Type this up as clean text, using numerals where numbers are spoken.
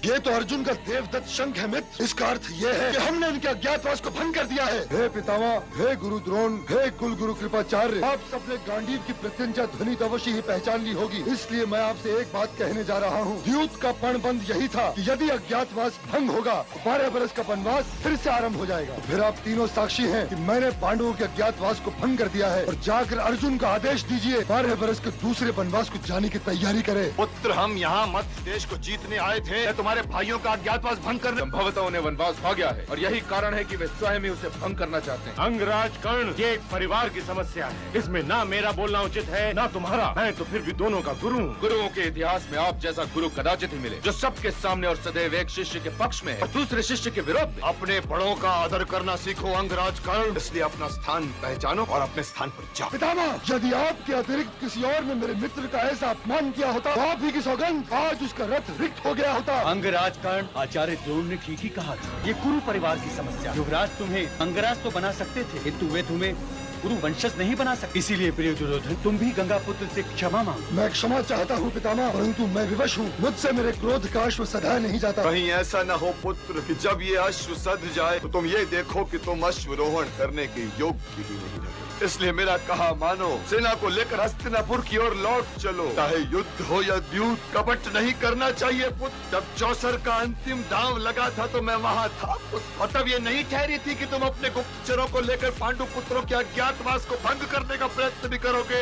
ये तो अर्जुन का देवदत्त शंख है मित्र। इसका अर्थ ये है कि हमने इनके अज्ञातवास को भंग कर दिया है। हे पितामह, हे गुरु द्रोण, हे कुल गुरु कृपाचार्य, आप सबने गांडीव की प्रत्यंचा ध्वनि तो अवश्य ही पहचान ली होगी। इसलिए मैं आपसे एक बात कहने जा रहा हूँ। द्यूत का पणबंध यही था कि यदि अज्ञातवास भंग होगा तो 12 बरस का वनवास फिर से आरंभ हो जाएगा। तो फिर आप तीनों साक्षी हैं कि मैंने पांडवों के अज्ञातवास को भंग कर दिया है। और जाकर अर्जुन का आदेश दीजिए 12 बरस के दूसरे वनवास को जाने की तैयारी करे। पुत्र, हम यहाँ मत्स्य देश को जीतने आए थे, तुम्हारे भाइयों का अज्ञातवास भंग करने। संभवतः उन्हें वनवास हो गया है और यही कारण है कि वे स्वयं ही उसे भंग करना चाहते हैं। अंगराज कर्ण, ये एक परिवार की समस्या है। इसमें ना मेरा बोलना उचित है ना तुम्हारा। मैं तो फिर भी दोनों का गुरु हूँ। गुरुओं के इतिहास में आप जैसा गुरु कदाचित ही मिले, जो सबके सामने और सदैव एक शिष्य के पक्ष में है और दूसरे शिष्य के विरोध में। अपने बड़ों का आदर करना सीखो अंगराज कर्ण। इसलिए अपना स्थान पहचानो और अपने स्थान पर जाओ। पितामह, यदि आपके अतिरिक्त किसी और ने मेरे मित्र का ऐसा अपमान किया होता तो आप ही की सौगंध, आज उसका रथ रिक्त हो गया होता। अंगराज कर्ण, आचार्य द्रोण ने ठीक ही कहा था। ये कुरु परिवार की समस्या। युवराज तुम्हें अंगराज तो बना सकते थे, किंतु वे तुम्हें गुरु वंशज नहीं बना सकते। इसीलिए प्रिय दुर्योधन, तुम भी गंगा पुत्र से क्षमा मांगो। मैं क्षमा चाहता हूँ पितामह, परंतु मैं विवश हूँ। मुझसे मेरे क्रोध का अश्व सदा नहीं जाता। कहीं ऐसा न हो पुत्र कि जब ये अश्व सध जाए तो तुम ये देखो कि तुम अश्वरोहण करने के योग्य भी नहीं रहे। इसलिए मेरा कहा मानो, सेना को लेकर हस्तिनापुर की ओर लौट चलो। चाहे युद्ध हो या द्यूत, कपट नहीं करना चाहिए पुत्र। जब चौसर का अंतिम दांव लगा था तो मैं वहाँ था पुत्र। और तब ये नहीं ठहरी थी कि तुम अपने गुप्तचरों को लेकर पांडु पुत्रों के अज्ञातवास को भंग करने का प्रयत्न भी करोगे।